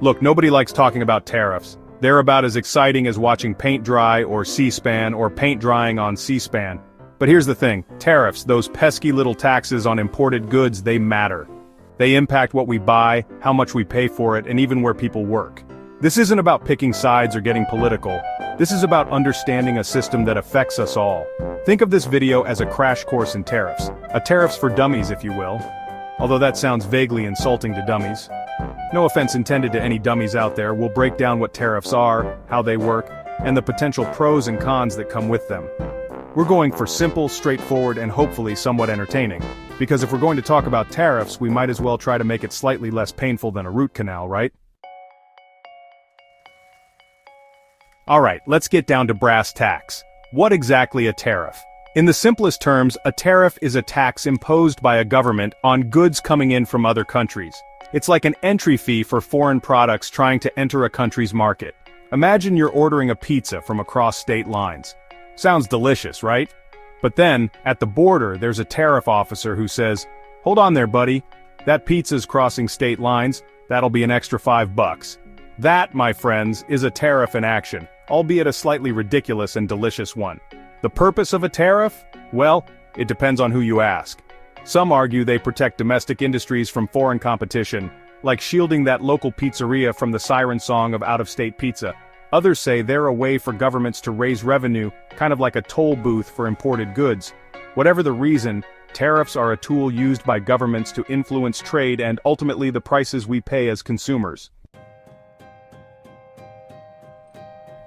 Look, nobody likes talking about tariffs. They're about as exciting as watching paint dry or C-SPAN or paint drying on C-SPAN. But here's the thing, tariffs, those pesky little taxes on imported goods, they matter. They impact what we buy, how much we pay for it, and even where people work. This isn't about picking sides or getting political. This is about understanding a system that affects us all. Think of this video as a crash course in tariffs. A tariffs for dummies, if you will. Although that sounds vaguely insulting to dummies. No offense intended to any dummies out there, we'll break down what tariffs are, how they work, and the potential pros and cons that come with them. We're going for simple, straightforward, and hopefully somewhat entertaining. Because if we're going to talk about tariffs, we might as well try to make it slightly less painful than a root canal, right? Alright, let's get down to brass tacks. What exactly a tariff? In the simplest terms, a tariff is a tax imposed by a government on goods coming in from other countries. It's like an entry fee for foreign products trying to enter a country's market. Imagine you're ordering a pizza from across state lines. Sounds delicious, right? But then, at the border, there's a tariff officer who says, "Hold on there, buddy. That pizza's crossing state lines, that'll be an extra $5. That, my friends, is a tariff in action, albeit a slightly ridiculous and delicious one. The purpose of a tariff? Well, it depends on who you ask. Some argue they protect domestic industries from foreign competition, like shielding that local pizzeria from the siren song of out-of-state pizza. Others say they're a way for governments to raise revenue, kind of like a toll booth for imported goods. Whatever the reason, tariffs are a tool used by governments to influence trade and ultimately the prices we pay as consumers.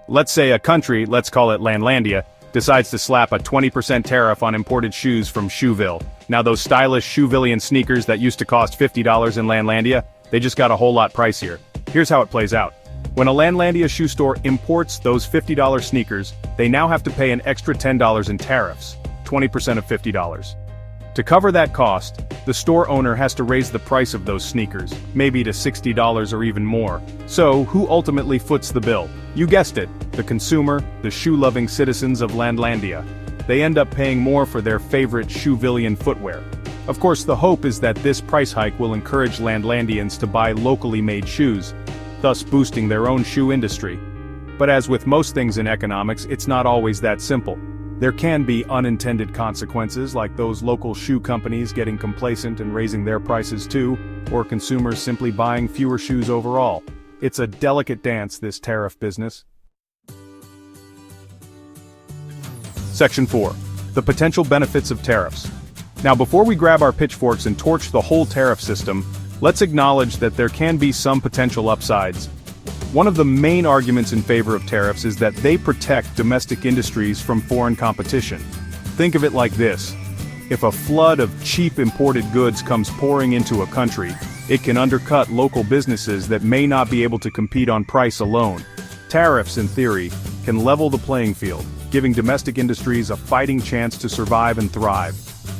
Let's say a country, let's call it Landlandia, decides to slap a 20% tariff on imported shoes from Shoeville. Now those stylish Shoevillian sneakers that used to cost $50 in Landlandia, they just got a whole lot pricier. Here's how it plays out. When a Landlandia shoe store imports those $50 sneakers, they now have to pay an extra $10 in tariffs, 20% of $50. To cover that cost, the store owner has to raise the price of those sneakers, maybe to $60 or even more. So, who ultimately foots the bill? You guessed it, the consumer, the shoe-loving citizens of Landlandia. They end up paying more for their favorite Shoevillian footwear. Of course, the hope is that this price hike will encourage Landlandians to buy locally made shoes, thus boosting their own shoe industry. But as with most things in economics, it's not always that simple. There can be unintended consequences, like those local shoe companies getting complacent and raising their prices too, or consumers simply buying fewer shoes overall. It's a delicate dance, this tariff business. Section 4. The potential benefits of tariffs. Now before we grab our pitchforks and torch the whole tariff system, let's acknowledge that there can be some potential upsides. One of the main arguments in favor of tariffs is that they protect domestic industries from foreign competition. Think of it like this. If a flood of cheap imported goods comes pouring into a country, it can undercut local businesses that may not be able to compete on price alone. Tariffs, in theory, can level the playing field, giving domestic industries a fighting chance to survive and thrive.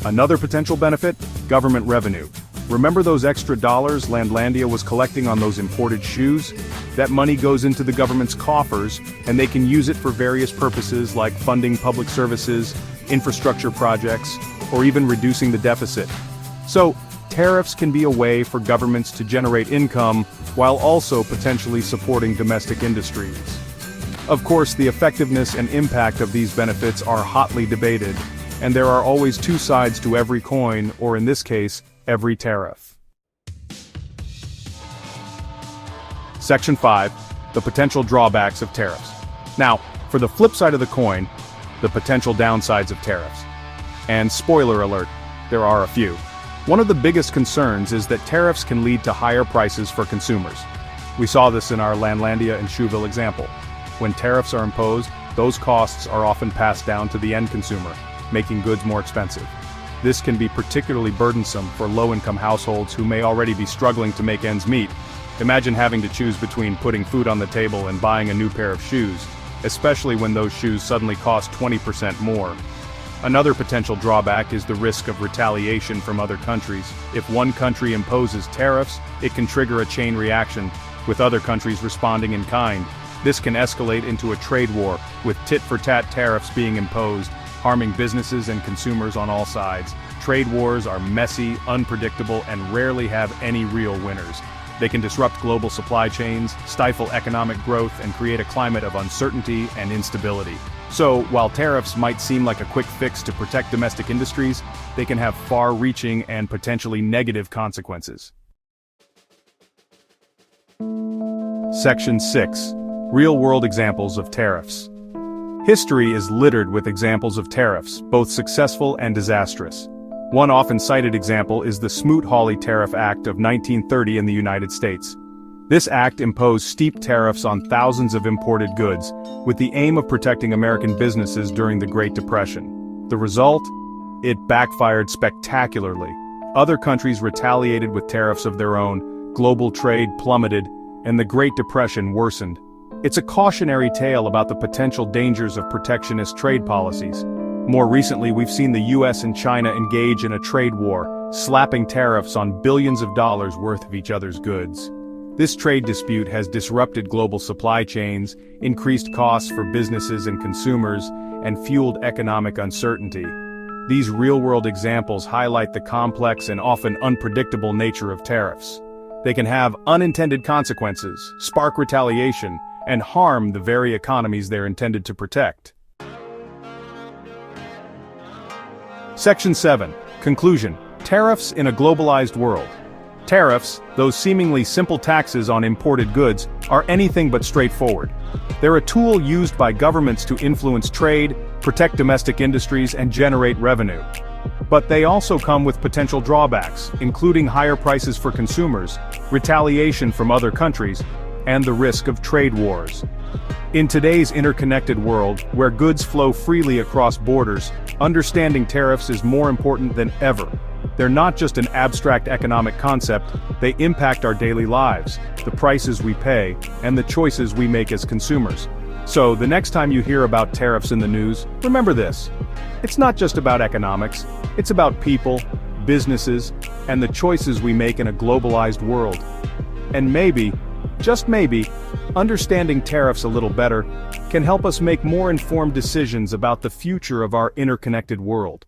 Another potential benefit? Government revenue. Remember those extra dollars Landlandia was collecting on those imported shoes? That money goes into the government's coffers, and they can use it for various purposes like funding public services, infrastructure projects, or even reducing the deficit. So, tariffs can be a way for governments to generate income while also potentially supporting domestic industries. Of course, the effectiveness and impact of these benefits are hotly debated, and there are always two sides to every coin, or in this case, every tariff. Section 5. The potential drawbacks of tariffs. Now, for the flip side of the coin, the potential downsides of tariffs. And spoiler alert, there are a few. One of the biggest concerns is that tariffs can lead to higher prices for consumers. We saw this in our Landlandia and Shoeville example. When tariffs are imposed, those costs are often passed down to the end consumer, making goods more expensive. This can be particularly burdensome for low-income households who may already be struggling to make ends meet. Imagine having to choose between putting food on the table and buying a new pair of shoes, especially when those shoes suddenly cost 20% more. Another potential drawback is the risk of retaliation from other countries. If one country imposes tariffs, it can trigger a chain reaction, with other countries responding in kind. This can escalate into a trade war, with tit-for-tat tariffs being imposed, harming businesses and consumers on all sides. Trade wars are messy, unpredictable, and rarely have any real winners. They can disrupt global supply chains, stifle economic growth, and create a climate of uncertainty and instability. So, while tariffs might seem like a quick fix to protect domestic industries, they can have far-reaching and potentially negative consequences. Section 6. Real-world examples of tariffs. History is littered with examples of tariffs, both successful and disastrous. One often cited example is the Smoot-Hawley Tariff Act of 1930 in the United States. This act imposed steep tariffs on thousands of imported goods, with the aim of protecting American businesses during the Great Depression. The result? It backfired spectacularly. Other countries retaliated with tariffs of their own, global trade plummeted, and the Great Depression worsened. It's a cautionary tale about the potential dangers of protectionist trade policies. More recently, we've seen the US and China engage in a trade war, slapping tariffs on billions of dollars worth of each other's goods. This trade dispute has disrupted global supply chains, increased costs for businesses and consumers, and fueled economic uncertainty. These real-world examples highlight the complex and often unpredictable nature of tariffs. They can have unintended consequences, spark retaliation, and harm the very economies they're intended to protect. Section 7. Conclusion. Tariffs in a globalized world. Tariffs, those seemingly simple taxes on imported goods, are anything but straightforward. They're a tool used by governments to influence trade, protect domestic industries, and generate revenue. But they also come with potential drawbacks, including higher prices for consumers, retaliation from other countries, and the risk of trade wars. In today's interconnected world, where goods flow freely across borders, understanding tariffs is more important than ever. They're not just an abstract economic concept, they impact our daily lives, the prices we pay, and the choices we make as consumers. So, the next time you hear about tariffs in the news, remember this. It's not just about economics, it's about people, businesses, and the choices we make in a globalized world. And maybe, just maybe, understanding tariffs a little better can help us make more informed decisions about the future of our interconnected world.